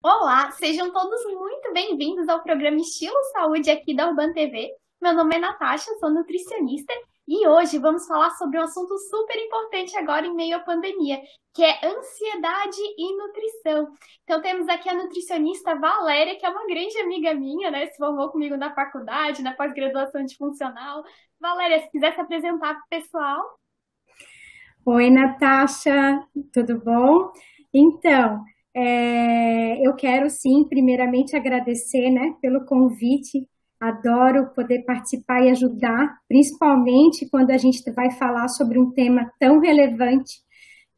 Olá, sejam todos muito bem-vindos ao programa Estilo Saúde aqui da Urban TV. Meu nome é Natasha, sou nutricionista e hoje vamos falar sobre um assunto super importante agora em meio à pandemia, que é ansiedade e nutrição. Então temos aqui a nutricionista Valéria, que é uma grande amiga minha, né? Se formou comigo na faculdade, na pós-graduação de funcional. Valéria, se quiser se apresentar para o pessoal. Oi, Natasha, tudo bom? Então, eu quero sim, primeiramente agradecer, né, pelo convite. Adoro poder participar e ajudar, principalmente quando a gente vai falar sobre um tema tão relevante,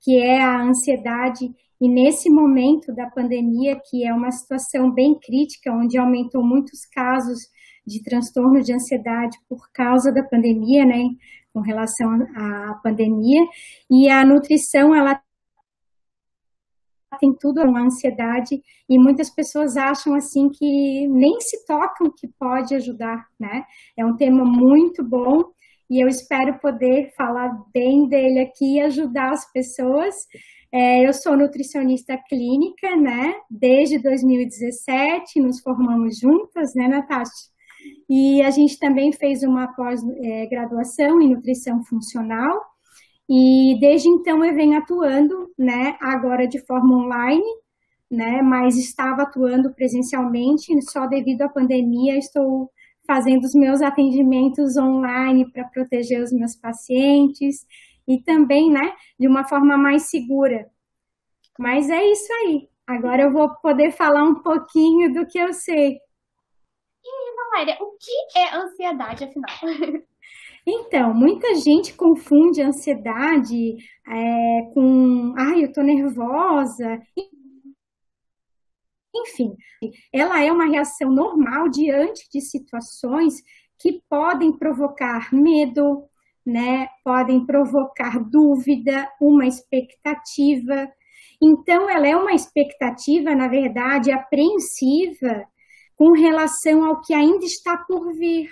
que é a ansiedade. E nesse momento da pandemia, que é uma situação bem crítica, onde aumentou muitos casos de transtorno de ansiedade por causa da pandemia, né, com relação à pandemia, e a nutrição, ela tem tudo a ansiedade, e muitas pessoas acham assim que nem se tocam que pode ajudar, né? É um tema muito bom e eu espero poder falar bem dele aqui e ajudar as pessoas. Eu sou nutricionista clínica, né? Desde 2017, nos formamos juntas, né, Natasha? E a gente também fez uma pós-graduação em nutrição funcional. E desde então eu venho atuando, né, agora de forma online, né, mas estava atuando presencialmente, só devido à pandemia estou fazendo os meus atendimentos online para proteger os meus pacientes e também, né, de uma forma mais segura. Mas é isso aí. Agora eu vou poder falar um pouquinho do que eu sei. Valéria, o que é ansiedade, afinal? Então, muita gente confunde ansiedade com, ai, eu tô nervosa. Enfim, ela é uma reação normal diante de situações que podem provocar medo, né? Podem provocar dúvida, uma expectativa. Então, ela é uma expectativa, na verdade, apreensiva com relação ao que ainda está por vir,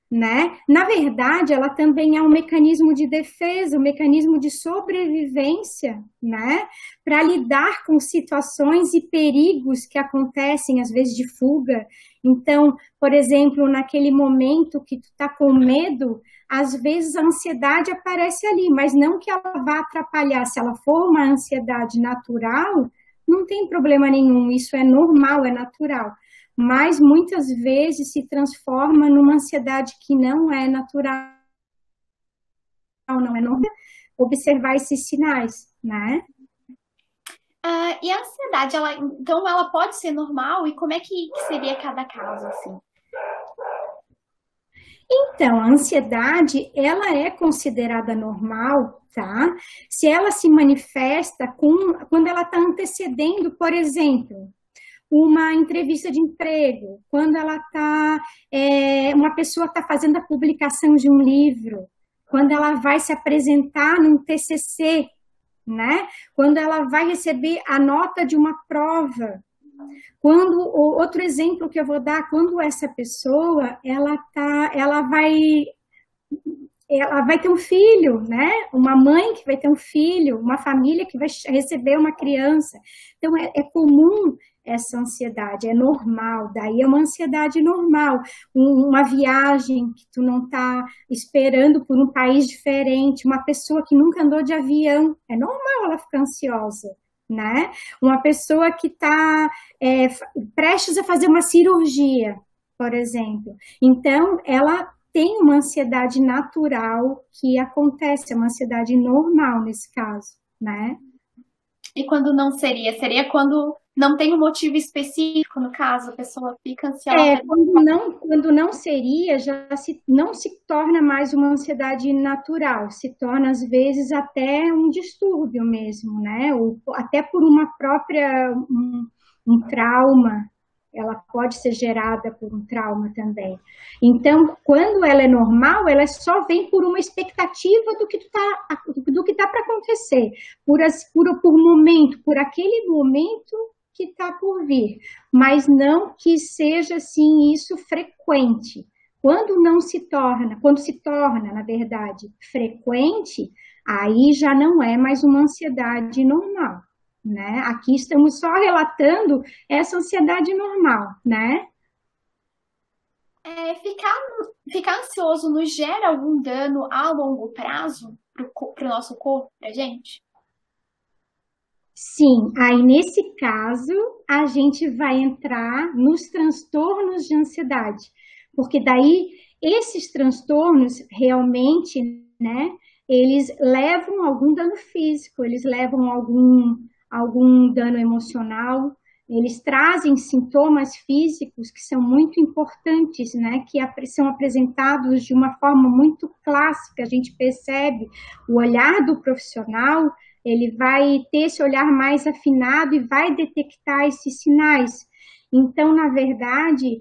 né? Na verdade, ela também é um mecanismo de defesa, um mecanismo de sobrevivência, né? Para lidar com situações e perigos que acontecem, às vezes, de fuga. Então, por exemplo, naquele momento que tu está com medo, às vezes a ansiedade aparece ali, mas não que ela vá atrapalhar. Se ela for uma ansiedade natural, não tem problema nenhum, isso é normal, é natural, mas muitas vezes se transforma numa ansiedade que não é natural, não é normal. Observar esses sinais, né? E a ansiedade, então ela pode ser normal? E como é que seria cada caso, assim? Então, a ansiedade, ela é considerada normal, tá? Se ela se manifesta quando ela está antecedendo, por exemplo, uma entrevista de emprego, quando ela está, uma pessoa está fazendo a publicação de um livro, quando ela vai se apresentar num TCC, né? Quando ela vai receber a nota de uma prova. Quando outro exemplo que eu vou dar, quando essa pessoa ela vai ter um filho, né? Uma mãe que vai ter um filho, uma família que vai receber uma criança. Então, é comum essa ansiedade, é normal. Daí é uma ansiedade normal. Uma viagem que tu não está esperando por um país diferente, uma pessoa que nunca andou de avião, é normal ela ficar ansiosa. Né? Uma pessoa que está prestes a fazer uma cirurgia, por exemplo. Então, ela tem uma ansiedade natural que acontece, é uma ansiedade normal nesse caso, né? E quando não seria? Seria quando não tem um motivo específico, no caso, a pessoa fica ansiosa. Quando não seria, não se torna mais uma ansiedade natural, se torna às vezes até um distúrbio mesmo, né? Ou até por uma própria, um trauma, ela pode ser gerada por um trauma também. Então, quando ela é normal, ela só vem por uma expectativa do que tá para acontecer, por momento, por aquele momento que está por vir, mas não que seja assim isso frequente. Quando se torna, na verdade, frequente, aí já não é mais uma ansiedade normal. né? Aqui estamos só relatando essa ansiedade normal, né? Ficar ansioso nos gera algum dano a longo prazo para o nosso corpo, pra gente? Sim, aí nesse caso a gente vai entrar nos transtornos de ansiedade, porque daí esses transtornos realmente, né, eles levam a algum dano físico, eles levam a algum dano emocional, eles trazem sintomas físicos que são muito importantes, né, que são apresentados de uma forma muito clássica, a gente percebe o olhar do profissional, ele vai ter esse olhar mais afinado e vai detectar esses sinais. Então, na verdade,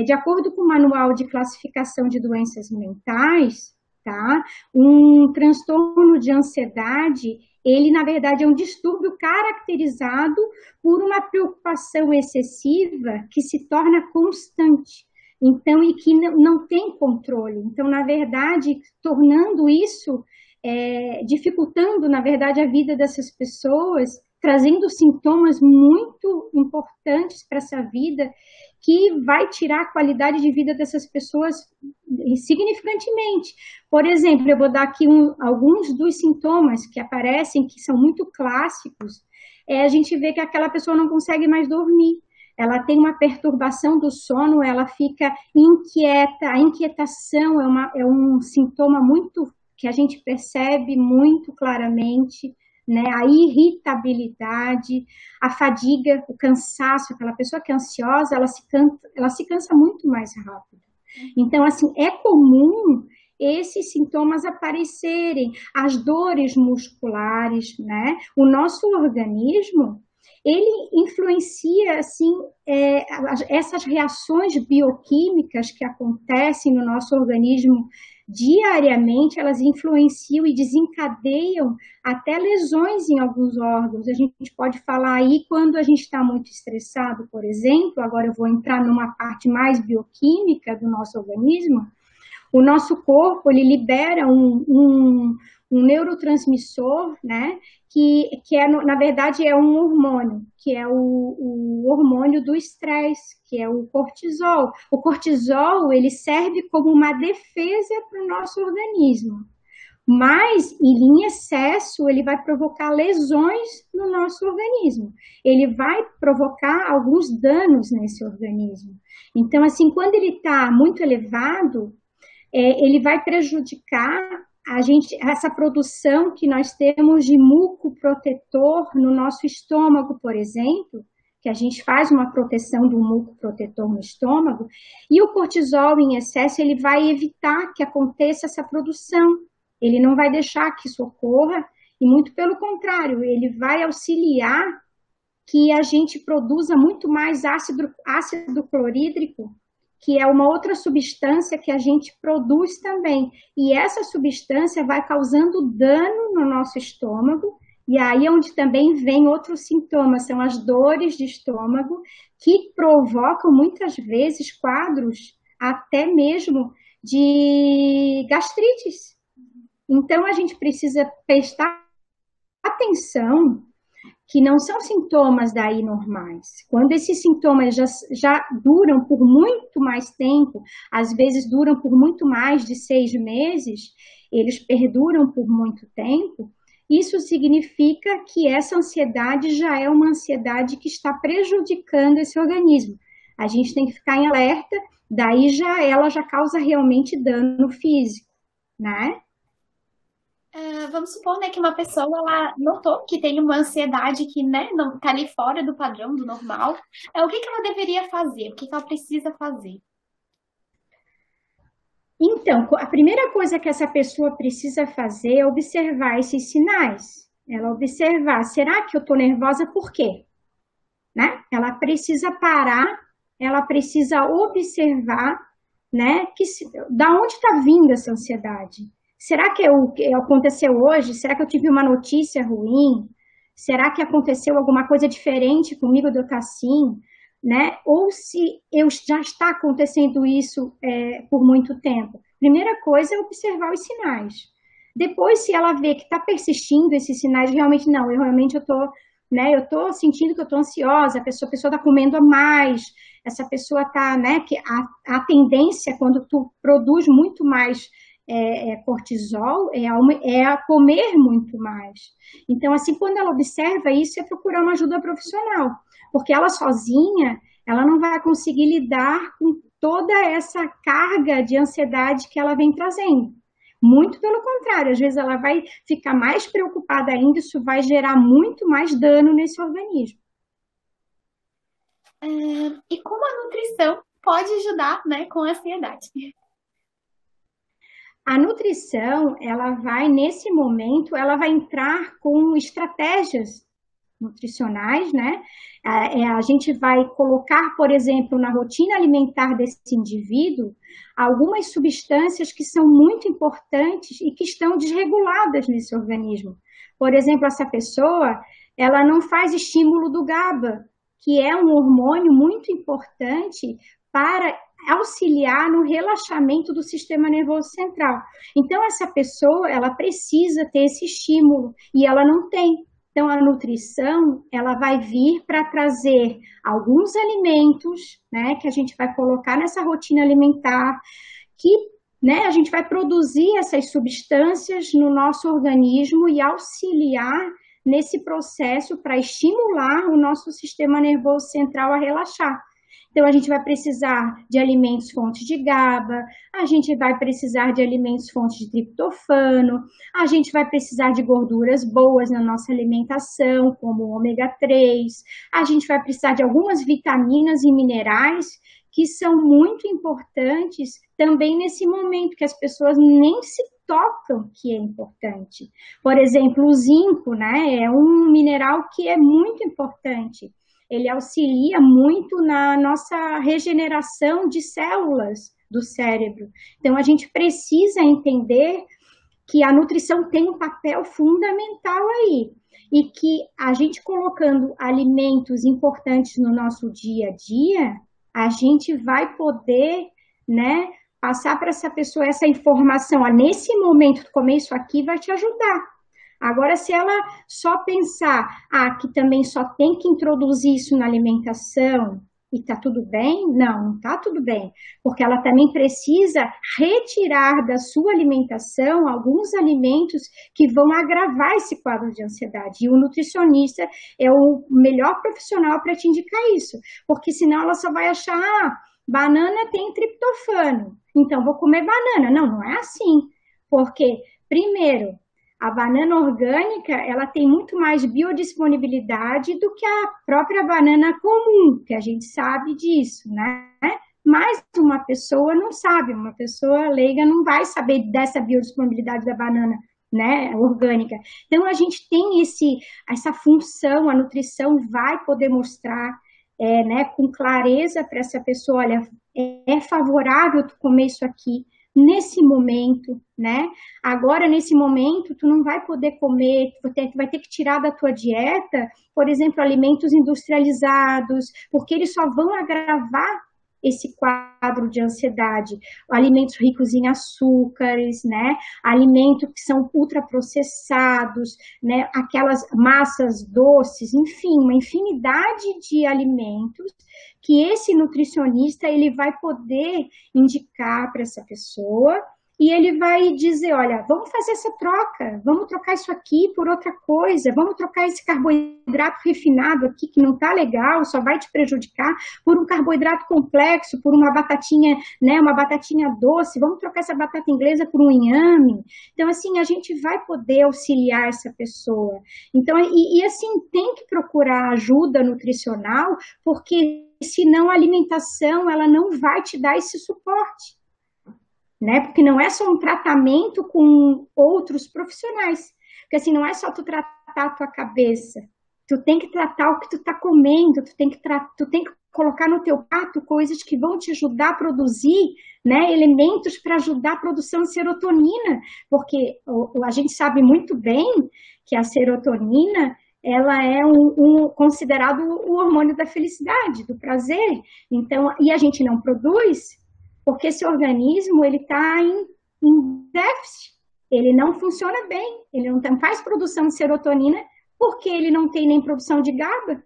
de acordo com o Manual de Classificação de Doenças Mentais, tá? Um transtorno de ansiedade, ele, na verdade, é um distúrbio caracterizado por uma preocupação excessiva que se torna constante. Então, e que não tem controle. Então, na verdade, tornando isso dificultando, na verdade, a vida dessas pessoas, trazendo sintomas muito importantes para essa vida, que vai tirar a qualidade de vida dessas pessoas significantemente. Por exemplo, eu vou dar aqui alguns dos sintomas que aparecem, que são muito clássicos, a gente vê que aquela pessoa não consegue mais dormir, ela tem uma perturbação do sono, ela fica inquieta, a inquietação é um sintoma muito que a gente percebe muito claramente, né? A irritabilidade, a fadiga, o cansaço, aquela pessoa que é ansiosa, ela se cansa muito mais rápido. Então, assim, é comum esses sintomas aparecerem, as dores musculares, né? O nosso organismo, ele influencia, assim, essas reações bioquímicas que acontecem no nosso organismo diariamente, elas influenciam e desencadeiam até lesões em alguns órgãos. A gente pode falar aí quando a gente está muito estressado, por exemplo, agora eu vou entrar numa parte mais bioquímica do nosso organismo, o nosso corpo, ele libera um neurotransmissor, né, que na verdade, é um hormônio, que é o hormônio do estresse, que é o cortisol. O cortisol, ele serve como uma defesa para o nosso organismo. Mas, em excesso, ele vai provocar lesões no nosso organismo. Ele vai provocar alguns danos nesse organismo. Então, assim, quando ele está muito elevado, ele vai prejudicar essa produção que nós temos de muco protetor no nosso estômago, por exemplo, que a gente faz uma proteção do muco protetor no estômago, e o cortisol em excesso, ele vai evitar que aconteça essa produção, ele não vai deixar que isso ocorra, e muito pelo contrário, ele vai auxiliar que a gente produza muito mais ácido clorídrico, que é uma outra substância que a gente produz também. E essa substância vai causando dano no nosso estômago, e aí é onde também vem outros sintomas, são as dores de estômago, que provocam muitas vezes quadros até mesmo de gastrites. Então, a gente precisa prestar atenção que não são sintomas daí normais. Quando esses sintomas já duram por muito mais tempo, às vezes duram por muito mais de 6 meses, eles perduram por muito tempo, isso significa que essa ansiedade já é uma ansiedade que está prejudicando esse organismo. A gente tem que ficar em alerta, daí ela já causa realmente dano físico, né? Vamos supor, né, que uma pessoa ela notou que tem uma ansiedade que, né, não está ali fora do padrão, do normal. O que ela deveria fazer? O que ela precisa fazer? Então, a primeira coisa que essa pessoa precisa fazer é observar esses sinais. Ela observar, será que eu estou nervosa por quê? Né? Ela precisa parar, ela precisa observar, né, da onde está vindo essa ansiedade. Será que aconteceu hoje? Será que eu tive uma notícia ruim? Será que aconteceu alguma coisa diferente comigo de eu estar assim? Né? Ou se já está acontecendo isso por muito tempo. Primeira coisa é observar os sinais. Depois, se ela vê que está persistindo esses sinais, realmente não, eu estou né? Eu estou sentindo que eu estou ansiosa, a pessoa está comendo a mais, essa pessoa está, né? Que a tendência, quando tu produz muito mais cortisol, é a comer muito mais. Então, assim, quando ela observa isso, é procurar uma ajuda profissional, porque ela sozinha, ela não vai conseguir lidar com toda essa carga de ansiedade que ela vem trazendo. Muito pelo contrário, às vezes ela vai ficar mais preocupada ainda, isso vai gerar muito mais dano nesse organismo. E como a nutrição pode ajudar, né, com a ansiedade? A nutrição, ela vai, nesse momento, ela vai entrar com estratégias nutricionais, né? A gente vai colocar, por exemplo, na rotina alimentar desse indivíduo, algumas substâncias que são muito importantes e que estão desreguladas nesse organismo. Por exemplo, essa pessoa, ela não faz estímulo do GABA, que é um hormônio muito importante para auxiliar no relaxamento do sistema nervoso central. Então, essa pessoa, ela precisa ter esse estímulo e ela não tem. Então, a nutrição, ela vai vir para trazer alguns alimentos, né, que a gente vai colocar nessa rotina alimentar, que, né, a gente vai produzir essas substâncias no nosso organismo e auxiliar nesse processo para estimular o nosso sistema nervoso central a relaxar. Então, a gente vai precisar de alimentos fontes de GABA, a gente vai precisar de alimentos fontes de triptofano, a gente vai precisar de gorduras boas na nossa alimentação, como o ômega 3, a gente vai precisar de algumas vitaminas e minerais que são muito importantes também nesse momento, que as pessoas nem se tocam que é importante. Por exemplo, o zinco, né, é um mineral que é muito importante. Ele auxilia muito na nossa regeneração de células do cérebro. Então, a gente precisa entender que a nutrição tem um papel fundamental aí. E que a gente colocando alimentos importantes no nosso dia a dia, a gente vai poder, né, passar para essa pessoa essa informação. Nesse momento, comer isso aqui vai te ajudar. Agora, se ela só pensar, que também só tem que introduzir isso na alimentação e tá tudo bem, não tá tudo bem, porque ela também precisa retirar da sua alimentação alguns alimentos que vão agravar esse quadro de ansiedade. E o nutricionista é o melhor profissional para te indicar isso, porque senão ela só vai achar, banana tem triptofano, então vou comer banana. Não, não é assim, porque, primeiro, a banana orgânica, ela tem muito mais biodisponibilidade do que a própria banana comum, que a gente sabe disso, né? Mas uma pessoa não sabe, uma pessoa leiga não vai saber dessa biodisponibilidade da banana, né, orgânica. Então, a gente tem essa função, a nutrição vai poder mostrar, né, com clareza para essa pessoa, olha, é favorável tu comer isso aqui, nesse momento, né? Agora, nesse momento, tu não vai poder comer, tu vai ter que tirar da tua dieta, por exemplo, alimentos industrializados, porque eles só vão agravar esse quadro de ansiedade. Alimentos ricos em açúcares, né? Alimentos que são ultraprocessados, né? Aquelas massas doces, enfim, uma infinidade de alimentos que esse nutricionista ele vai poder indicar para essa pessoa e ele vai dizer, olha, vamos fazer essa troca, vamos trocar isso aqui por outra coisa, vamos trocar esse carboidrato refinado aqui que não está legal, só vai te prejudicar, por um carboidrato complexo, por uma batatinha, né, uma batatinha doce, vamos trocar essa batata inglesa por um inhame. Então, assim, a gente vai poder auxiliar essa pessoa. Então, assim, tem que procurar ajuda nutricional, porque senão a alimentação, ela não vai te dar esse suporte. Né? Porque não é só um tratamento com outros profissionais. Porque assim, não é só tu tratar a tua cabeça. Tu tem que tratar o que tu tá comendo, tu tem que colocar no teu prato coisas que vão te ajudar a produzir, né, elementos para ajudar a produção de serotonina. Porque a gente sabe muito bem que a serotonina ela é considerado o hormônio da felicidade, do prazer. Então, e a gente não produz, porque esse organismo ele está em déficit, ele não funciona bem, ele não faz produção de serotonina porque ele não tem nem produção de GABA,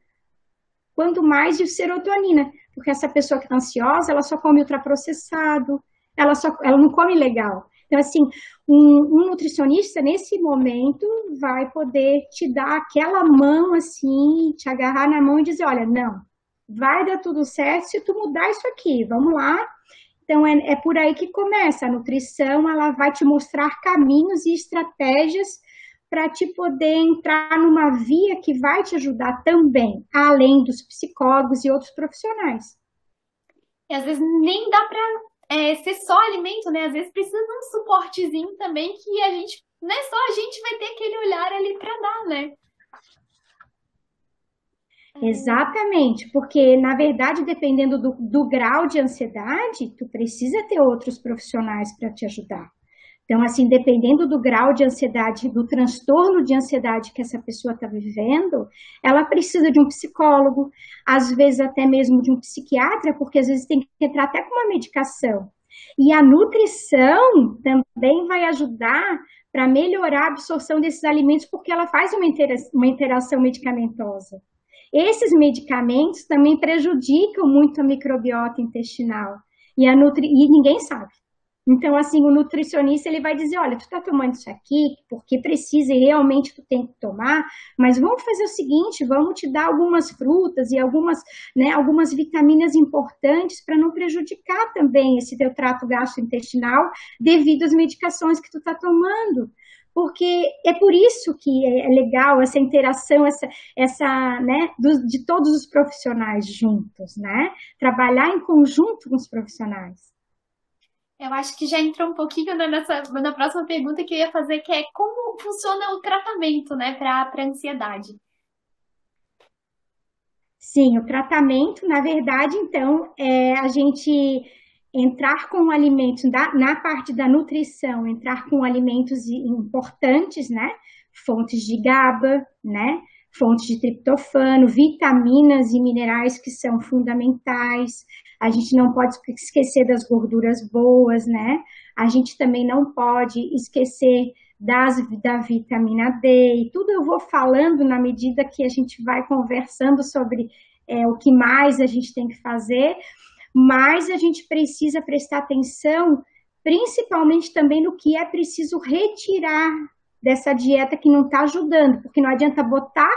quanto mais de serotonina, porque essa pessoa que está ansiosa, ela só come ultraprocessado, ela não come legal. Então, assim, um nutricionista, nesse momento, vai poder te dar aquela mão, assim, te agarrar na mão e dizer, olha, não, vai dar tudo certo se tu mudar isso aqui, vamos lá. Então, é por aí que começa. A nutrição, ela vai te mostrar caminhos e estratégias para te poder entrar numa via que vai te ajudar também, além dos psicólogos e outros profissionais. E às vezes nem dá para ser só alimento, né? Às vezes precisa de um suportezinho também que a gente, não é só a gente vai ter aquele olhar ali para dar, né? Exatamente, porque na verdade, dependendo do grau de ansiedade, tu precisa ter outros profissionais para te ajudar. Então, assim, dependendo do grau de ansiedade, do transtorno de ansiedade que essa pessoa está vivendo, ela precisa de um psicólogo, às vezes até mesmo de um psiquiatra, porque às vezes tem que entrar até com uma medicação. E a nutrição também vai ajudar para melhorar a absorção desses alimentos, porque ela faz uma interação medicamentosa. Esses medicamentos também prejudicam muito a microbiota intestinal e ninguém sabe. Então, assim, o nutricionista, ele vai dizer, olha, tu tá tomando isso aqui porque precisa e realmente tu tem que tomar, mas vamos fazer o seguinte, vamos te dar algumas frutas e algumas vitaminas importantes para não prejudicar também esse teu trato gastrointestinal devido às medicações que tu tá tomando. Porque é por isso que é legal essa interação, de todos os profissionais juntos, né? Trabalhar em conjunto com os profissionais. Eu acho que já entrou um pouquinho na próxima pergunta que eu ia fazer, que é como funciona o tratamento, né, para ansiedade. Sim, o tratamento, na verdade, então, é a gente entrar com alimentos, na parte da nutrição, entrar com alimentos importantes, né? Fontes de GABA, né? Fontes de triptofano, vitaminas e minerais que são fundamentais. A gente não pode esquecer das gorduras boas, né? A gente também não pode esquecer da vitamina D, e tudo eu vou falando na medida que a gente vai conversando sobre o que mais a gente tem que fazer, mas a gente precisa prestar atenção, principalmente também no que é preciso retirar dessa dieta que não está ajudando, porque não adianta botar,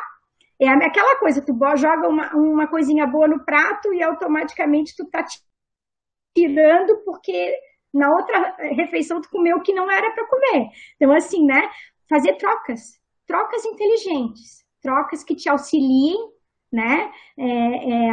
é aquela coisa, tu joga uma coisinha boa no prato e automaticamente tu está tirando porque na outra refeição tu comeu o que não era para comer. Então, assim, né, fazer trocas inteligentes, trocas que te auxiliem, né,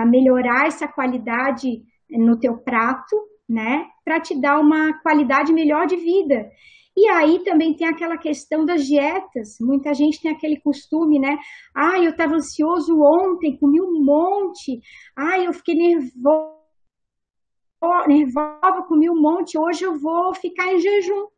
a melhorar essa qualidade no teu prato, né, para te dar uma qualidade melhor de vida. E aí também tem aquela questão das dietas. Muita gente tem aquele costume, né? Ah, eu estava ansioso ontem, comi um monte. Ah, eu fiquei nervosa, comi um monte. Hoje eu vou ficar em jejum.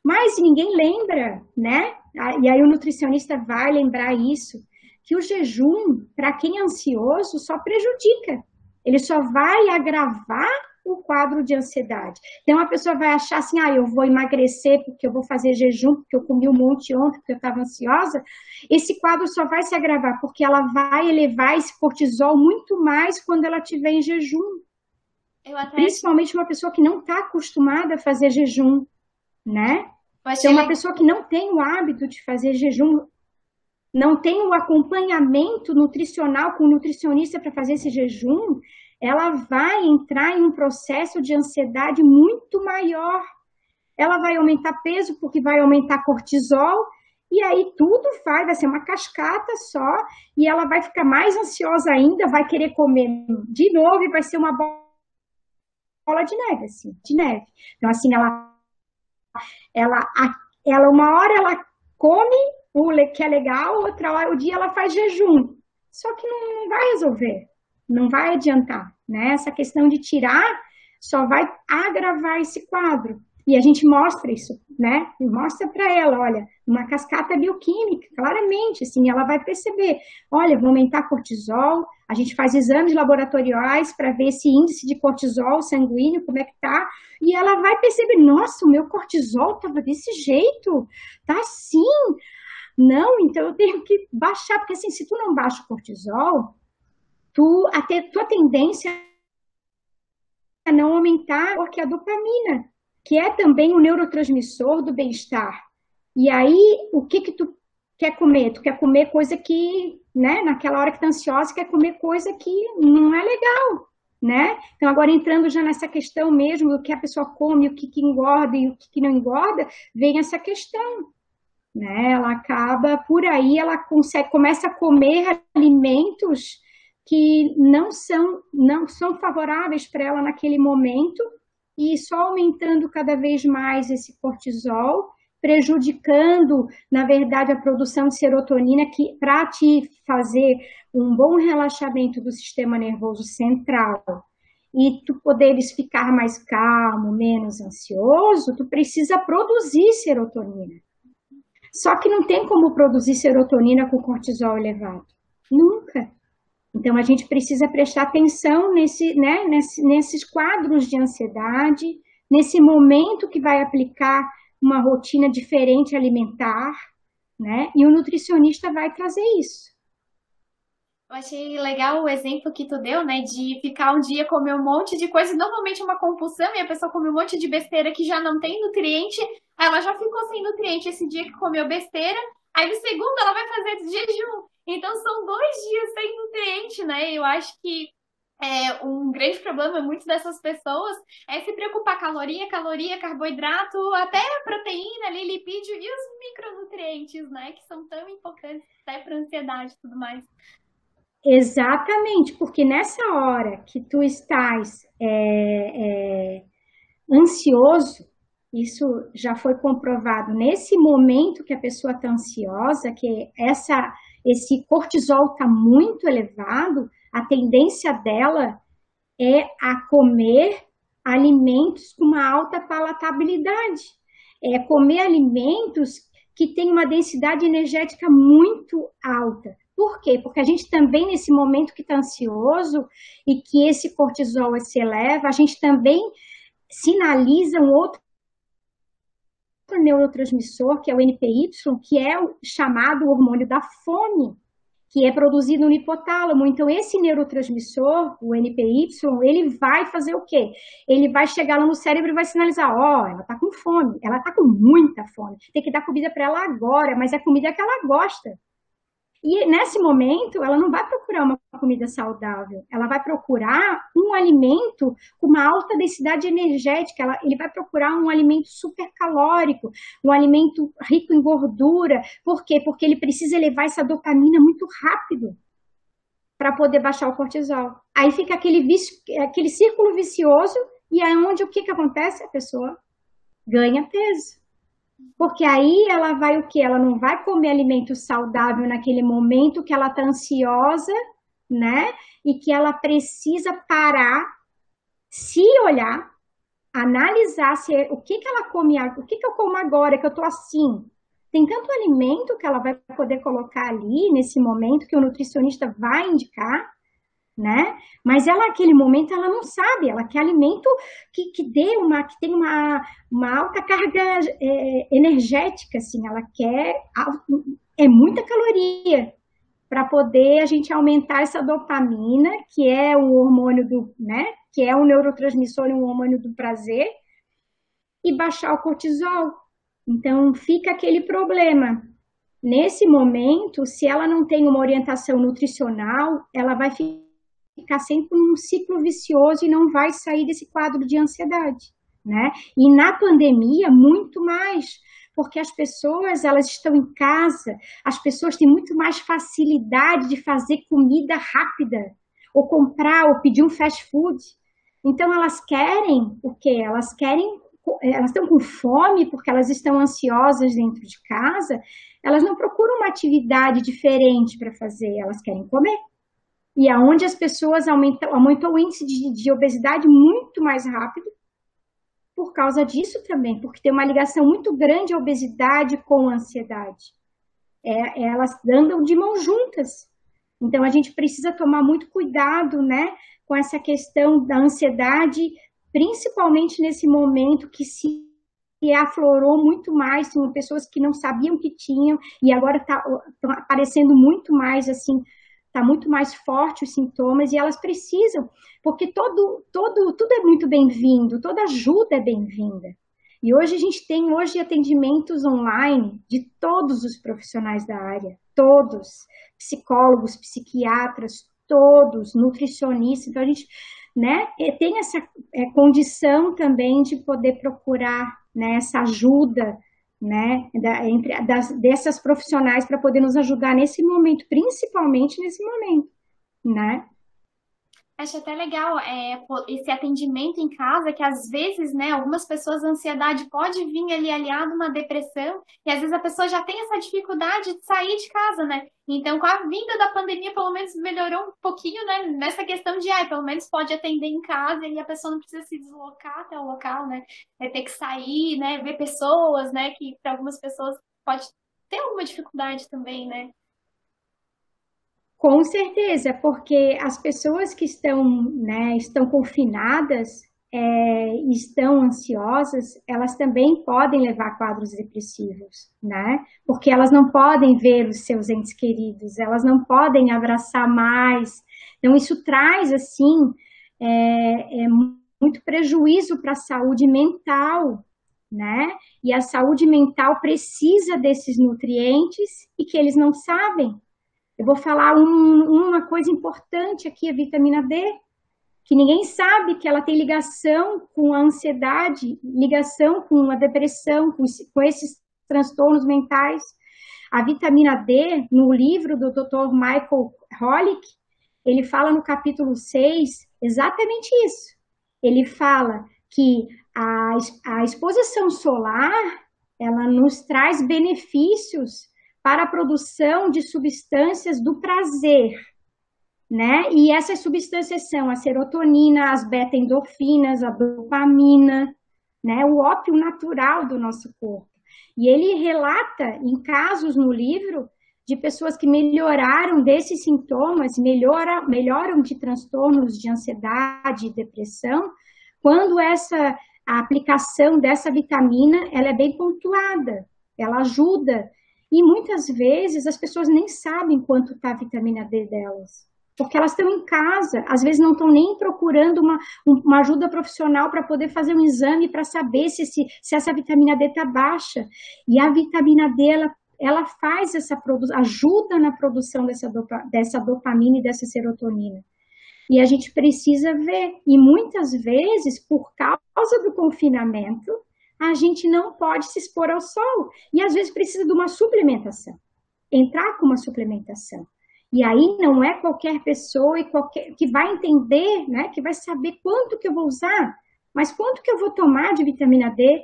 Mas ninguém lembra, né? E aí o nutricionista vai lembrar isso, que o jejum, para quem é ansioso, só prejudica. Ele só vai agravar o quadro de ansiedade. Então, a pessoa vai achar assim, eu vou emagrecer porque eu vou fazer jejum, porque eu comi um monte ontem, porque eu estava ansiosa. Esse quadro só vai se agravar, porque ela vai elevar esse cortisol muito mais quando ela estiver em jejum. Principalmente uma pessoa que não está acostumada a fazer jejum, né? Então, uma pessoa que não tem o hábito de fazer jejum, não tem o acompanhamento nutricional com o nutricionista para fazer esse jejum, ela vai entrar em um processo de ansiedade muito maior. Ela vai aumentar peso porque vai aumentar cortisol, e aí tudo vai ser uma cascata só, e ela vai ficar mais ansiosa ainda, vai querer comer de novo, e vai ser uma bola de neve, assim, de neve. Então, assim, ela uma hora ela come o que é legal, outra hora, o dia ela faz jejum. Só que não vai resolver, não vai adiantar, né? Essa questão de tirar só vai agravar esse quadro. E a gente mostra isso, né? Mostra para ela, olha, uma cascata bioquímica, claramente, assim, ela vai perceber, olha, vou aumentar cortisol, a gente faz exames laboratoriais para ver esse índice de cortisol sanguíneo, como é que tá, e ela vai perceber, nossa, o meu cortisol tava desse jeito, tá assim, Não, então eu tenho que baixar, porque assim, se tu não baixa o cortisol, tua tendência é não aumentar, porque a dopamina, que é também o neurotransmissor do bem-estar. E aí, o que que tu quer comer? Tu quer comer coisa que, né, naquela hora que tá ansiosa, quer comer coisa que não é legal, né? Então, agora entrando já nessa questão mesmo do que a pessoa come, o que que engorda e o que que não engorda, vem essa questão, né? Ela acaba por aí, ela começa a comer alimentos que não são favoráveis para ela naquele momento e só aumentando cada vez mais esse cortisol, prejudicando, na verdade, a produção de serotonina que para te fazer um bom relaxamento do sistema nervoso central e tu poderes ficar mais calmo, menos ansioso, tu precisa produzir serotonina. Só que não tem como produzir serotonina com cortisol elevado. Nunca. Então, a gente precisa prestar atenção nesses quadros de ansiedade, nesse momento que vai aplicar uma rotina diferente alimentar, né? E o nutricionista vai trazer isso. Eu achei legal o exemplo que tu deu, né, de ficar um dia comer um monte de coisa, normalmente é uma compulsão, e a pessoa come um monte de besteira que já não tem nutriente, aí ela já ficou sem nutriente esse dia que comeu besteira, aí no segundo ela vai fazer jejum. Então são 2 dias sem nutriente, né? Eu acho que um grande problema muitas dessas pessoas é se preocupar caloria, carboidrato, até proteína ali, lipídio e os micronutrientes, né, que são tão importantes até para ansiedade e tudo mais. Exatamente, porque nessa hora que tu estás ansioso, isso já foi comprovado nesse momento que a pessoa está ansiosa, que esse cortisol está muito elevado, a tendência dela é a comer alimentos com uma alta palatabilidade, é comer alimentos que têm uma densidade energética muito alta. Por quê? Porque a gente também, nesse momento que está ansioso e que esse cortisol se eleva, a gente também sinaliza um outro neurotransmissor, que é o NPY, que é o chamado hormônio da fome, que é produzido no hipotálamo. Então, esse neurotransmissor, o NPY, ele vai fazer o quê? Ele vai chegar lá no cérebro e vai sinalizar, ela tá com fome, ela tá com muita fome, tem que dar comida para ela agora, mas é comida que ela gosta. E nesse momento, ela não vai procurar uma comida saudável, ela vai procurar um alimento com uma alta densidade energética, ele vai procurar um alimento supercalórico, um alimento rico em gordura. Por quê? Porque ele precisa elevar essa dopamina muito rápido para poder baixar o cortisol. Aí fica aquele círculo vicioso, e é onde o que acontece? A pessoa ganha peso. Porque aí ela vai o quê? Ela não vai comer alimento saudável naquele momento que ela está ansiosa, né? E que ela precisa parar, se olhar, analisar o que ela come, o que eu como agora, que eu estou assim. Tem tanto alimento que ela vai poder colocar ali nesse momento que o nutricionista vai indicar, né? Mas ela, naquele momento, ela não sabe, ela quer alimento que tem uma alta carga energética, assim, ela quer muita caloria para poder a gente aumentar essa dopamina, que é o hormônio né? Que é o neurotransmissor e o hormônio do prazer, e baixar o cortisol. Então, fica aquele problema. Nesse momento, se ela não tem uma orientação nutricional, ela vai ficar sempre num ciclo vicioso e não vai sair desse quadro de ansiedade, né? E na pandemia, muito mais, porque as pessoas, elas estão em casa, as pessoas têm muito mais facilidade de fazer comida rápida, ou comprar, ou pedir um fast food. Então, elas querem o quê? Elas estão com fome porque elas estão ansiosas dentro de casa, elas não procuram uma atividade diferente para fazer, elas querem comer. E aonde as pessoas aumentam o índice de obesidade muito mais rápido por causa disso também, porque tem uma ligação muito grande a obesidade com a ansiedade. Elas andam de mãos juntas. Então, a gente precisa tomar muito cuidado, né, com essa questão da ansiedade, principalmente nesse momento que se aflorou muito mais, tinham pessoas que não sabiam que tinham, e agora estão aparecendo muito mais, assim, está muito mais forte os sintomas, e elas precisam, porque tudo é muito bem-vindo, toda ajuda é bem-vinda. E hoje a gente tem atendimentos online de todos os profissionais da área, todos, psicólogos, psiquiatras, todos, nutricionistas, então a gente, né, tem essa condição também de poder procurar, né, essa ajuda, né, dessas profissionais para poder nos ajudar nesse momento, principalmente nesse momento, né? Acho até legal esse atendimento em casa, que às vezes, né, algumas pessoas a ansiedade pode vir ali aliado a uma depressão, e às vezes a pessoa já tem essa dificuldade de sair de casa, né? Então, com a vinda da pandemia, pelo menos melhorou um pouquinho, né, nessa questão de, pelo menos pode atender em casa e a pessoa não precisa se deslocar até o local, né? É ter que sair, né, ver pessoas, né, que para algumas pessoas pode ter alguma dificuldade também, né? Com certeza, porque as pessoas que estão, né, estão confinadas, estão ansiosas, elas também podem levar quadros depressivos, né? Porque elas não podem ver os seus entes queridos, elas não podem abraçar mais. Então, isso traz, assim, muito prejuízo para a saúde mental, né? E a saúde mental precisa desses nutrientes e que eles não sabem. Eu vou falar uma coisa importante aqui, a vitamina D, que ninguém sabe que ela tem ligação com a ansiedade, ligação com a depressão, com esses transtornos mentais. A vitamina D, no livro do Dr. Michael Holick, ele fala no capítulo 6 exatamente isso. Ele fala que a exposição solar, ela nos traz benefícios para a produção de substâncias do prazer, né? E essas substâncias são a serotonina, as beta-endorfinas, a dopamina, né? O ópio natural do nosso corpo. E ele relata em casos no livro de pessoas que melhoraram desses sintomas, melhoram de transtornos de ansiedade e depressão, quando a aplicação dessa vitamina, ela é bem pontuada, ela ajuda. E muitas vezes as pessoas nem sabem quanto está a vitamina D delas, porque elas estão em casa, às vezes não estão nem procurando uma ajuda profissional para poder fazer um exame para saber se essa vitamina D está baixa. E a vitamina D, ela faz ajuda na produção dessa dopamina e dessa serotonina. E a gente precisa ver. E muitas vezes, por causa do confinamento, a gente não pode se expor ao sol. E às vezes precisa de uma suplementação. Entrar com uma suplementação. E aí não é qualquer pessoa que vai entender, né, que vai saber quanto que eu vou usar, mas quanto que eu vou tomar de vitamina D.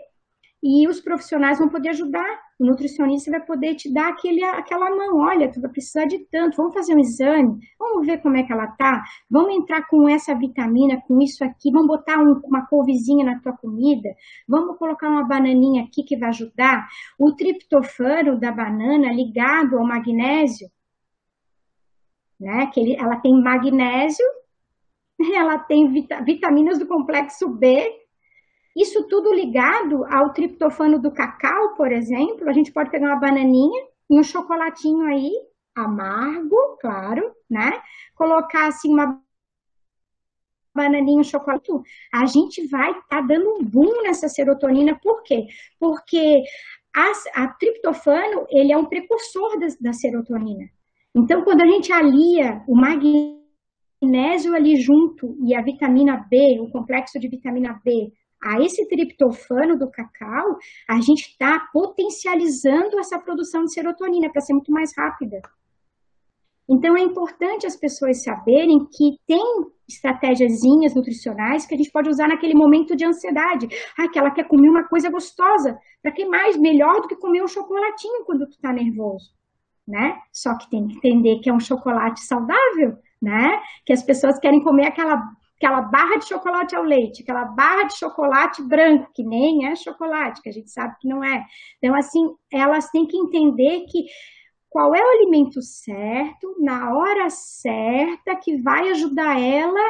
E os profissionais vão poder ajudar. O nutricionista vai poder te dar aquela mão. Olha, tu vai precisar de tanto. Vamos fazer um exame. Vamos ver como é que ela tá. Vamos entrar com essa vitamina, com isso aqui. Vamos botar uma couvezinha na tua comida. Vamos colocar uma bananinha aqui que vai ajudar. O triptofano da banana ligado ao magnésio, né? Ela tem magnésio, ela tem vitaminas do complexo B. Isso tudo ligado ao triptofano do cacau, por exemplo. A gente pode pegar uma bananinha e um chocolatinho aí, amargo, claro, né? Colocar assim uma bananinha, um chocolate. A gente vai estar dando um boom nessa serotonina. Por quê? Porque a triptofano, ele é um precursor da serotonina. Então, quando a gente alia o magnésio ali junto e a vitamina B, o complexo de vitamina B, a esse triptofano do cacau, a gente está potencializando essa produção de serotonina para ser muito mais rápida. Então, é importante as pessoas saberem que tem estratégiazinhas nutricionais que a gente pode usar naquele momento de ansiedade. Que ela quer comer uma coisa gostosa. Para que mais? Melhor do que comer um chocolatinho quando tu está nervoso, né? Só que tem que entender que é um chocolate saudável, né? Que as pessoas querem comer aquela barra de chocolate ao leite, aquela barra de chocolate branco, que nem é chocolate, que a gente sabe que não é. Então, assim, elas têm que entender que qual é o alimento certo, na hora certa, que vai ajudar ela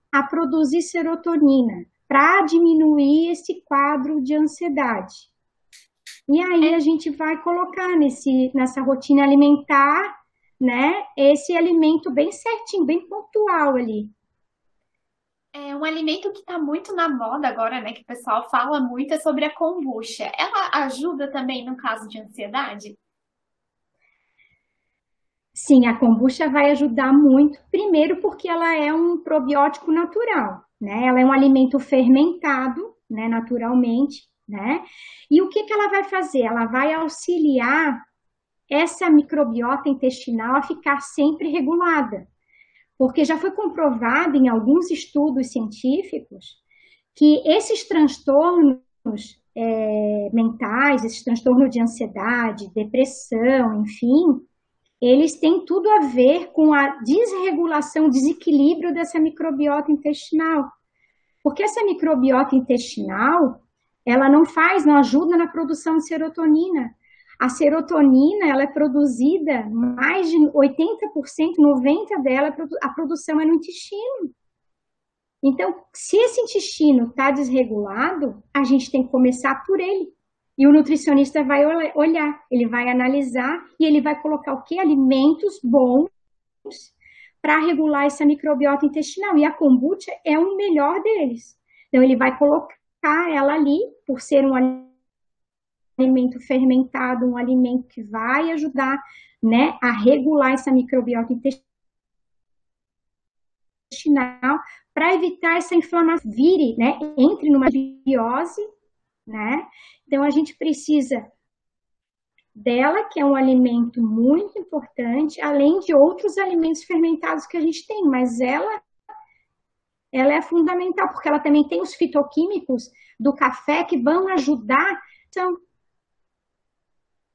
a produzir serotonina, para diminuir esse quadro de ansiedade, E aí a gente vai colocar nessa rotina alimentar, né, esse alimento bem certinho, bem pontual ali. É um alimento que está muito na moda agora, né? Que o pessoal fala muito é sobre a kombucha. Ela ajuda também no caso de ansiedade? Sim, a kombucha vai ajudar muito, primeiro porque ela é um probiótico natural, né? Ela é um alimento fermentado, né, naturalmente, né? E o que que ela vai fazer? Ela vai auxiliar essa microbiota intestinal a ficar sempre regulada, porque já foi comprovado em alguns estudos científicos que esses transtornos mentais, esses transtornos de ansiedade, depressão, enfim, eles têm tudo a ver com a desregulação, desequilíbrio dessa microbiota intestinal. Porque essa microbiota intestinal, ela não ajuda na produção de serotonina. A serotonina, ela é produzida, mais de 80%, 90% dela, a produção é no intestino. Então, se esse intestino está desregulado, a gente tem que começar por ele. E o nutricionista vai olhar, ele vai analisar e ele vai colocar o que? Alimentos bons para regular essa microbiota intestinal. E a kombucha é o melhor deles. Então, ele vai colocar ela ali, por ser um alimento fermentado, um alimento que vai ajudar, né, a regular essa microbiota intestinal, para evitar essa inflamação, vire, né, entre numa biose, né? Então, a gente precisa dela, que é um alimento muito importante, além de outros alimentos fermentados que a gente tem, mas ela é fundamental, porque ela também tem os fitoquímicos do café que vão ajudar, então,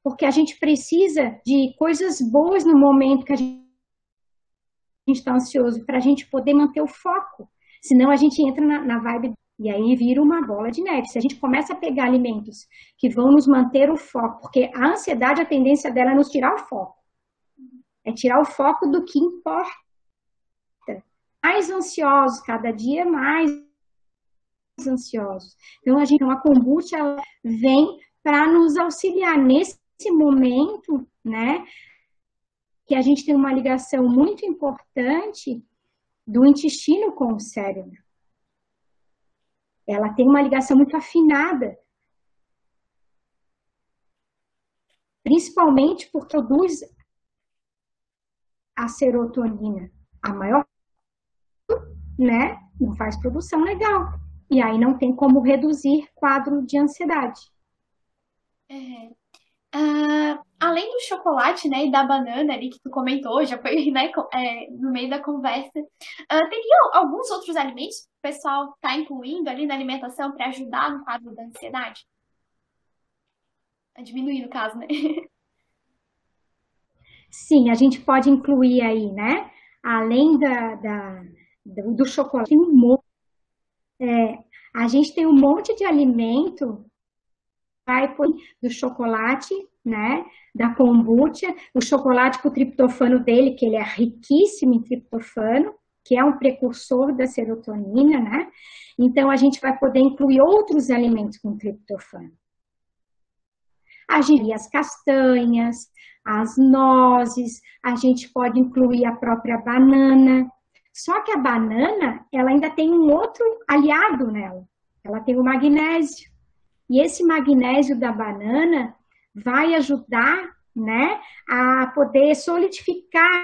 porque a gente precisa de coisas boas no momento que a gente está ansioso, para a gente poder manter o foco, senão a gente entra na vibe e aí vira uma bola de neve. Se a gente começa a pegar alimentos que vão nos manter o foco, porque a ansiedade, a tendência dela é nos tirar o foco. É tirar o foco do que importa. Mais ansiosos, cada dia mais ansiosos. Então, a kombucha ela vem para nos auxiliar nesse momento, né? Que a gente tem uma ligação muito importante do intestino com o cérebro. Ela tem uma ligação muito afinada, principalmente porque produz a serotonina. A maior, né, não faz produção legal. E aí não tem como reduzir quadro de ansiedade. É. Além do chocolate, né, e da banana ali que tu comentou, já foi, né, no meio da conversa, teria alguns outros alimentos que o pessoal está incluindo ali na alimentação para ajudar no quadro da ansiedade? A diminuir, no caso, né? Sim, a gente pode incluir aí, né, além do chocolate, a gente tem um monte de alimento do chocolate, né, da kombucha, o chocolate com o triptofano dele, que ele é riquíssimo em triptofano, que é um precursor da serotonina, né? Então, a gente vai poder incluir outros alimentos com triptofano. As castanhas, as nozes, a gente pode incluir a própria banana. Só que a banana, ela ainda tem um outro aliado nela. Ela tem o magnésio. E esse magnésio da banana vai ajudar, né, a poder solidificar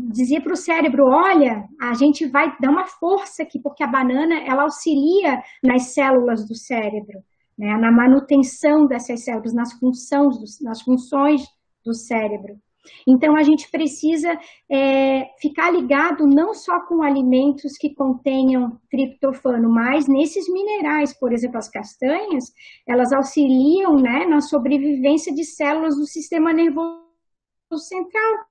dizer para o cérebro, olha, a gente vai dar uma força aqui, porque a banana, ela auxilia nas células do cérebro, né, na manutenção dessas células, nas funções do cérebro. Então, a gente precisa ficar ligado não só com alimentos que contenham triptofano, mas nesses minerais, por exemplo, as castanhas, elas auxiliam, né, na sobrevivência de células do sistema nervoso central.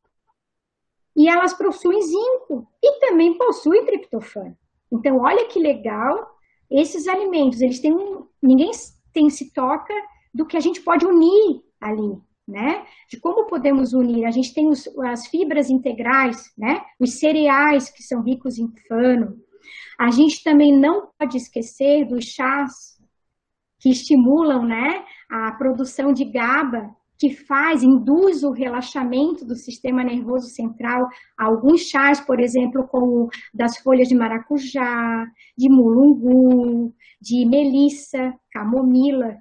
E elas possuem zinco e também possuem triptofano. Então, olha que legal, esses alimentos, ninguém se toca do que a gente pode unir ali, né? De como podemos unir. A gente tem as fibras integrais, né? Os cereais que são ricos em fano. A gente também não pode esquecer dos chás que estimulam, né, a produção de GABA, que induz o relaxamento do sistema nervoso central. Alguns chás, por exemplo, como das folhas de maracujá, de mulungu, de melissa, camomila.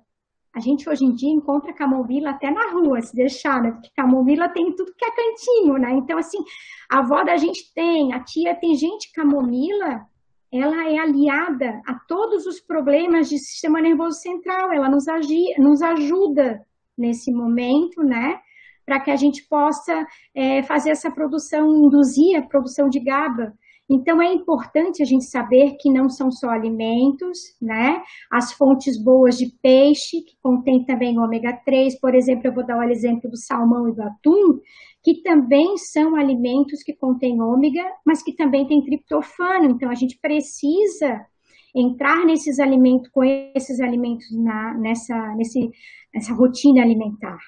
A gente hoje em dia encontra camomila até na rua, se deixar, né? Porque camomila tem tudo que é cantinho, né? Então, assim, a avó da gente tem, a tia tem. Gente, camomila, ela é aliada a todos os problemas de sistema nervoso central, ela nos ajuda nesse momento, né? Para que a gente possa fazer essa produção, induzir a produção de GABA. Então, é importante a gente saber que não são só alimentos, né? As fontes boas de peixe, que contém também ômega 3, por exemplo, eu vou dar o exemplo do salmão e do atum, que também são alimentos que contêm ômega, mas que também têm triptofano. Então, a gente precisa entrar nesses alimentos, com esses alimentos nessa rotina alimentar.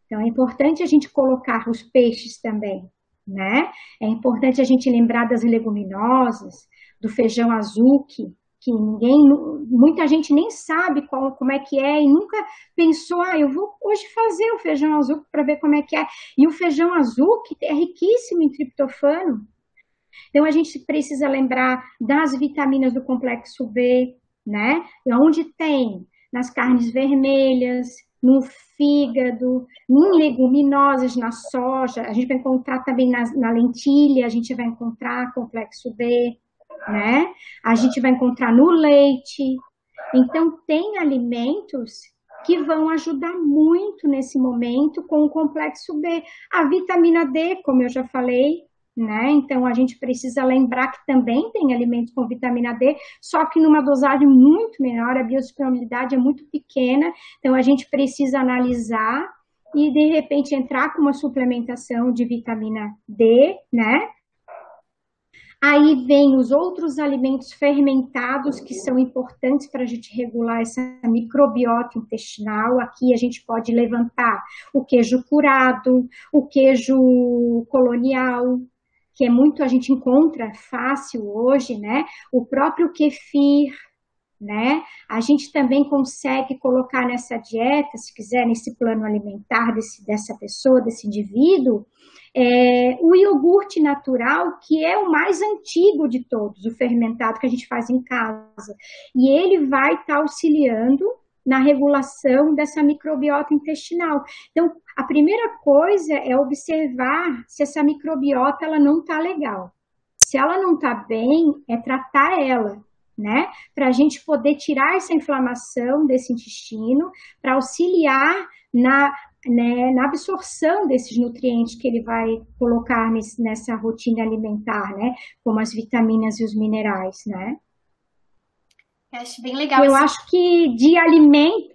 Então, é importante a gente colocar os peixes também, né? É importante a gente lembrar das leguminosas, do feijão azuki, que muita gente nem sabe como é que é e nunca pensou, eu vou hoje fazer o feijão azuki para ver como é que é. E o feijão azuki é riquíssimo em triptofano. Então, a gente precisa lembrar das vitaminas do complexo B, né? Onde tem? Nas carnes vermelhas, no fígado, em leguminosas, na soja, a gente vai encontrar também na lentilha, a gente vai encontrar complexo B, né? A gente vai encontrar no leite. Então, tem alimentos que vão ajudar muito nesse momento com o complexo B. A vitamina D, como eu já falei, né? Então, a gente precisa lembrar que também tem alimentos com vitamina D, só que numa dosagem muito menor, a biodisponibilidade é muito pequena, então a gente precisa analisar e, de repente, entrar com uma suplementação de vitamina D, né? Aí vem os outros alimentos fermentados que são importantes para a gente regular essa microbiota intestinal. Aqui a gente pode levantar o queijo curado, o queijo colonial, que a gente encontra fácil hoje, né? O próprio kefir, né? A gente também consegue colocar nessa dieta, se quiser, nesse plano alimentar dessa pessoa, desse indivíduo, o iogurte natural, que é o mais antigo de todos, o fermentado que a gente faz em casa. E ele vai estar auxiliando na regulação dessa microbiota intestinal. Então, a primeira coisa é observar se essa microbiota ela não está legal. Se ela não está bem, é tratar ela, né? Para a gente poder tirar essa inflamação desse intestino, para auxiliar na absorção desses nutrientes que ele vai colocar nessa rotina alimentar, né? Como as vitaminas e os minerais, né? Eu acho bem legal. Eu acho que de alimento...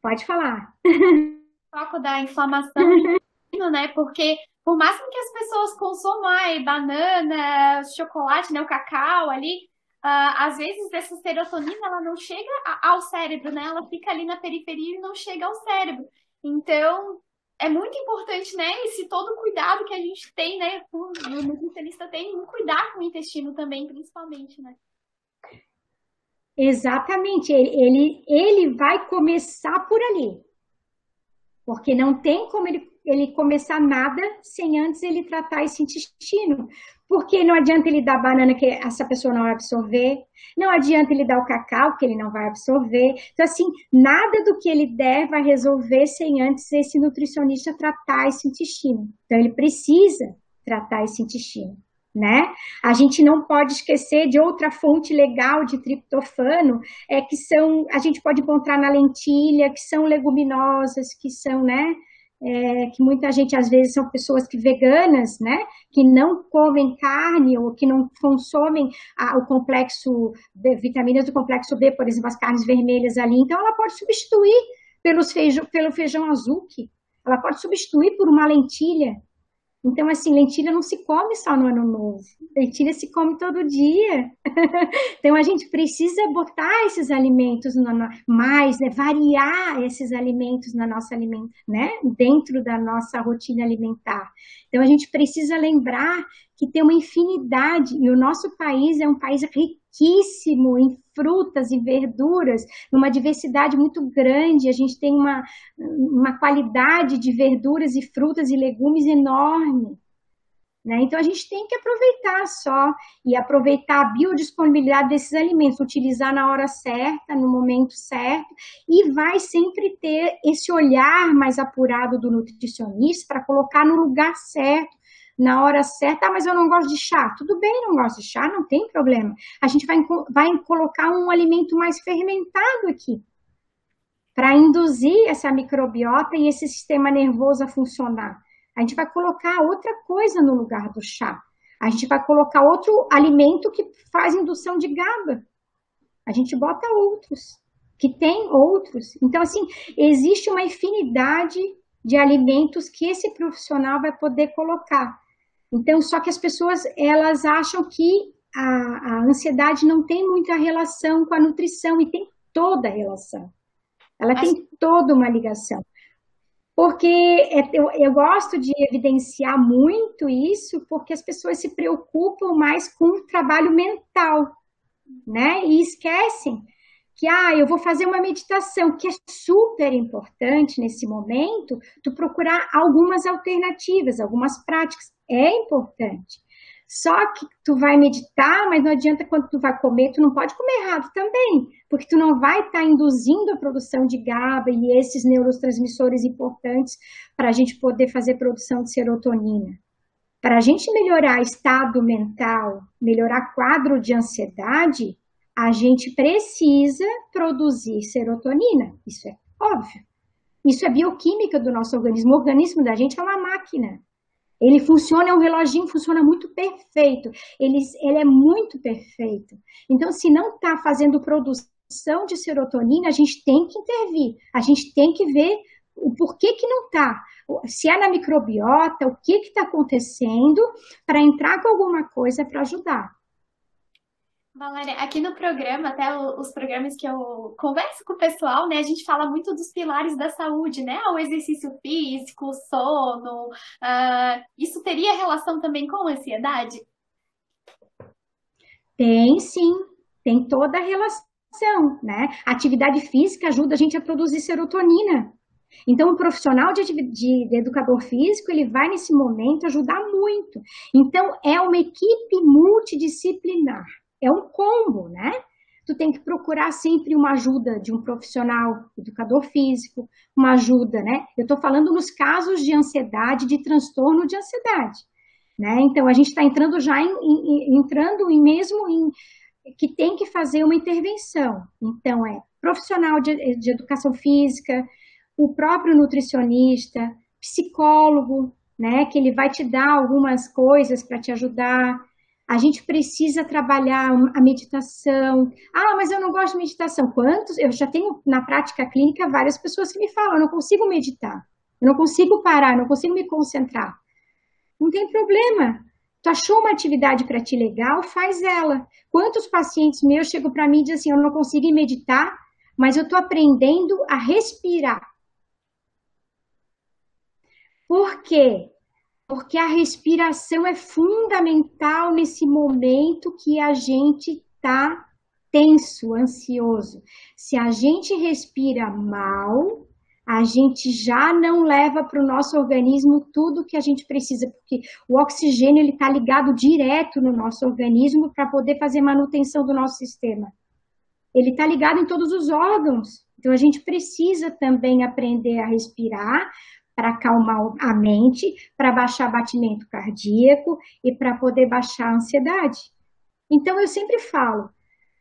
Pode falar. O foco da inflamação do intestino, né? Porque por mais que as pessoas consumam banana, chocolate, né? O cacau ali, às vezes essa serotonina ela não chega ao cérebro, né? Ela fica ali na periferia e não chega ao cérebro. Então, é muito importante, né? Esse todo cuidado que a gente tem, né? O nutricionista tem em cuidar com o intestino também, principalmente, né? Exatamente. Ele vai começar por ali. Porque não tem como ele começar nada sem antes ele tratar esse intestino. Porque não adianta ele dar banana que essa pessoa não vai absorver, não adianta ele dar o cacau que ele não vai absorver. Então, assim, nada do que ele der vai resolver sem antes esse nutricionista tratar esse intestino. Então, ele precisa tratar esse intestino, né? A gente não pode esquecer de outra fonte legal de triptofano, a gente pode encontrar na lentilha, que são leguminosas, que são, né? Que muita gente, às vezes, são pessoas veganas, né? Que não comem carne ou que não consomem o complexo B, vitaminas do complexo B, por exemplo, as carnes vermelhas ali. Então, ela pode substituir pelo feijão azuki, ela pode substituir por uma lentilha. Então, assim, lentilha não se come só no ano novo, lentilha se come todo dia. Então, a gente precisa botar esses alimentos mais, né, variar esses alimentos na nossa né, dentro da nossa rotina alimentar. Então, a gente precisa lembrar que tem uma infinidade, e o nosso país é um país riquíssimo em frutas e verduras, numa diversidade muito grande. A gente tem uma qualidade de verduras e frutas e legumes enorme, né? Então, a gente tem que aproveitar só e aproveitar a biodisponibilidade desses alimentos, utilizar na hora certa, no momento certo, e vai sempre ter esse olhar mais apurado do nutricionista para colocar no lugar certo, na hora certa. Ah, mas eu não gosto de chá. Tudo bem, não gosto de chá, não tem problema. A gente vai colocar um alimento mais fermentado aqui, para induzir essa microbiota e esse sistema nervoso a funcionar. A gente vai colocar outra coisa no lugar do chá. A gente vai colocar outro alimento que faz indução de GABA. A gente bota outros, que tem outros. Então, assim, existe uma infinidade de alimentos que esse profissional vai poder colocar. Então, só que as pessoas, elas acham que a ansiedade não tem muita relação com a nutrição, e tem toda a relação. Ela tem toda uma ligação. Porque eu gosto de evidenciar muito isso, porque as pessoas se preocupam mais com o trabalho mental, né? E esquecem que, eu vou fazer uma meditação, que é super importante nesse momento, tu procurar algumas alternativas, algumas práticas, é importante. Só que tu vai meditar, mas não adianta, quando tu vai comer, tu não pode comer errado também, porque tu não vai estar induzindo a produção de GABA e esses neurotransmissores importantes para a gente poder fazer produção de serotonina. Para a gente melhorar estado mental, melhorar quadro de ansiedade, a gente precisa produzir serotonina, isso é óbvio. Isso é bioquímica do nosso organismo. O organismo da gente é uma máquina. Ele funciona, é um reloginho, funciona muito perfeito. Ele é muito perfeito. Então, se não está fazendo produção de serotonina, a gente tem que intervir. A gente tem que ver o porquê que não está. Se é na microbiota, o que está acontecendo, para entrar com alguma coisa para ajudar. Valéria, aqui no programa, até os programas que eu converso com o pessoal, né, a gente fala muito dos pilares da saúde, né, o exercício físico, o sono, isso teria relação também com a ansiedade? Tem sim, tem toda a relação, né? A atividade física ajuda a gente a produzir serotonina. Então, o profissional de educador físico, ele vai nesse momento ajudar muito. Então, é uma equipe multidisciplinar. É um combo, né? Tu tem que procurar sempre uma ajuda de um profissional, educador físico, uma ajuda, né? Eu estou falando nos casos de ansiedade, de transtorno de ansiedade, né? Então, a gente está entrando já mesmo que tem que fazer uma intervenção. Então, é profissional de educação física, o próprio nutricionista, psicólogo, né? Que ele vai te dar algumas coisas para te ajudar. A gente precisa trabalhar a meditação. Mas eu não gosto de meditação. Eu já tenho na prática clínica várias pessoas que me falam, eu não consigo meditar, eu não consigo parar, eu não consigo me concentrar. Não tem problema. Tu achou uma atividade para ti legal, faz ela. Quantos pacientes meus chegam para mim e dizem assim, eu não consigo meditar, mas eu estou aprendendo a respirar. Por quê? Porque a respiração é fundamental nesse momento que a gente está tenso, ansioso. Se a gente respira mal, a gente já não leva para o nosso organismo tudo que a gente precisa, porque o oxigênio está ligado direto no nosso organismo para poder fazer manutenção do nosso sistema. Ele está ligado em todos os órgãos. Então, a gente precisa também aprender a respirar, para acalmar a mente, para baixar batimento cardíaco e para poder baixar a ansiedade. Então, eu sempre falo,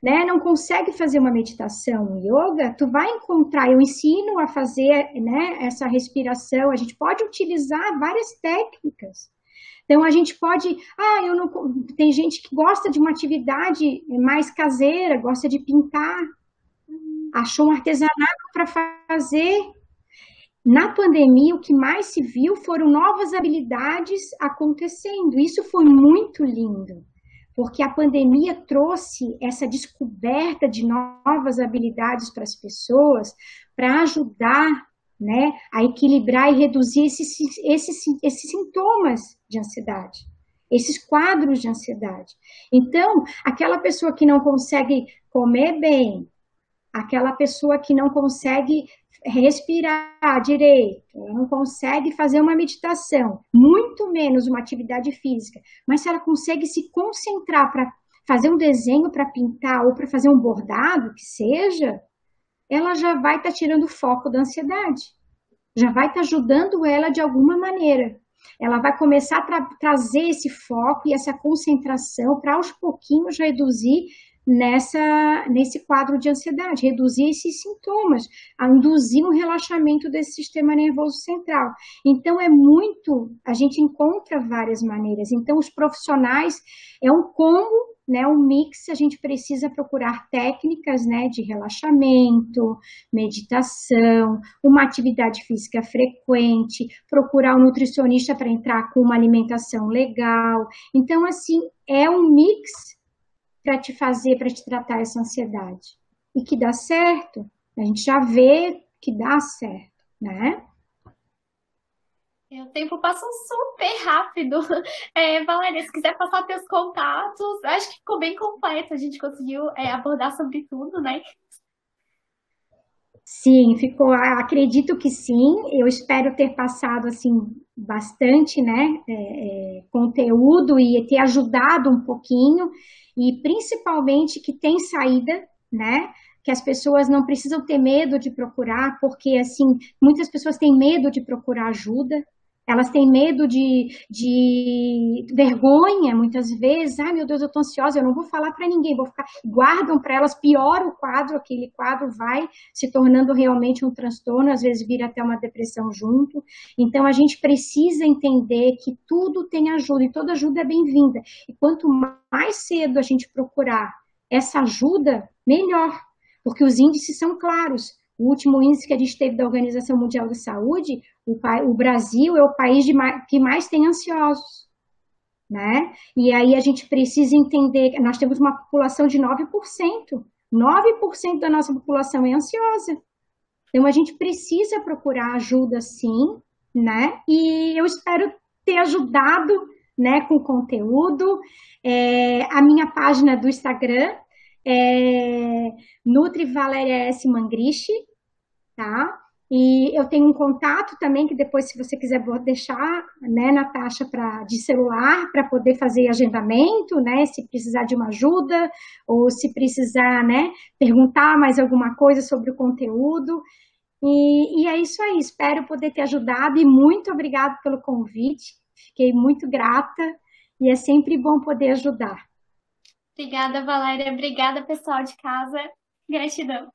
né, não consegue fazer uma meditação, um yoga, tu vai encontrar, eu ensino a fazer, né, essa respiração, a gente pode utilizar várias técnicas. Então, a gente pode, tem gente que gosta de uma atividade mais caseira, gosta de pintar, achou um artesanato para fazer. Na pandemia, o que mais se viu foram novas habilidades acontecendo. Isso foi muito lindo, porque a pandemia trouxe essa descoberta de novas habilidades para as pessoas, para ajudar, né, a equilibrar e reduzir esses sintomas de ansiedade. esses quadros de ansiedade. Então, aquela pessoa que não consegue comer bem, aquela pessoa que não consegue respirar direito, ela não consegue fazer uma meditação, muito menos uma atividade física, mas se ela consegue se concentrar para fazer um desenho, para pintar ou para fazer um bordado, que seja, ela já vai estar tirando o foco da ansiedade, já vai estar ajudando ela de alguma maneira. Ela vai começar a trazer esse foco e essa concentração para aos pouquinhos reduzir nesse quadro de ansiedade, reduzir esses sintomas, a induzir um relaxamento desse sistema nervoso central. Então, a gente encontra várias maneiras. Então, os profissionais, é um combo, né, um mix, a gente precisa procurar técnicas, né, de relaxamento, meditação, uma atividade física frequente, procurar um nutricionista para entrar com uma alimentação legal. Então, assim, é um mix para te tratar essa ansiedade. E que dá certo, a gente já vê que dá certo, né? O tempo passa super rápido. Valéria, se quiser passar teus contatos, acho que ficou bem completo. A gente conseguiu abordar sobre tudo, né? Sim, ficou, acredito que sim. Eu espero ter passado assim bastante, né, conteúdo e ter ajudado um pouquinho e principalmente que tem saída, né? Que as pessoas não precisam ter medo de procurar, porque assim muitas pessoas têm medo de procurar ajuda. Elas têm medo de vergonha, muitas vezes. Ai, meu Deus, eu tô ansiosa, eu não vou falar para ninguém, vou ficar. Guardam para elas, piora o quadro, aquele quadro vai se tornando realmente um transtorno, às vezes vira até uma depressão junto. Então, a gente precisa entender que tudo tem ajuda e toda ajuda é bem-vinda. E quanto mais cedo a gente procurar essa ajuda, melhor, porque os índices são claros. O último índice que a gente teve da Organização Mundial da Saúde, o Brasil é o país que mais tem ansiosos, né? E aí a gente precisa entender que nós temos uma população de 9%. 9% da nossa população é ansiosa. Então a gente precisa procurar ajuda sim, né? E eu espero ter ajudado, né, com conteúdo. A minha página do Instagram é Nutri Valéria S. Mangriche, tá? E eu tenho um contato também, que depois, se você quiser, vou deixar, né, Natasha, de celular, para poder fazer agendamento, né, se precisar de uma ajuda, ou se precisar, né, perguntar mais alguma coisa sobre o conteúdo. E é isso aí, espero poder ter ajudado, e muito obrigado pelo convite, fiquei muito grata, e é sempre bom poder ajudar. Obrigada, Valéria. Obrigada, pessoal de casa. Gratidão.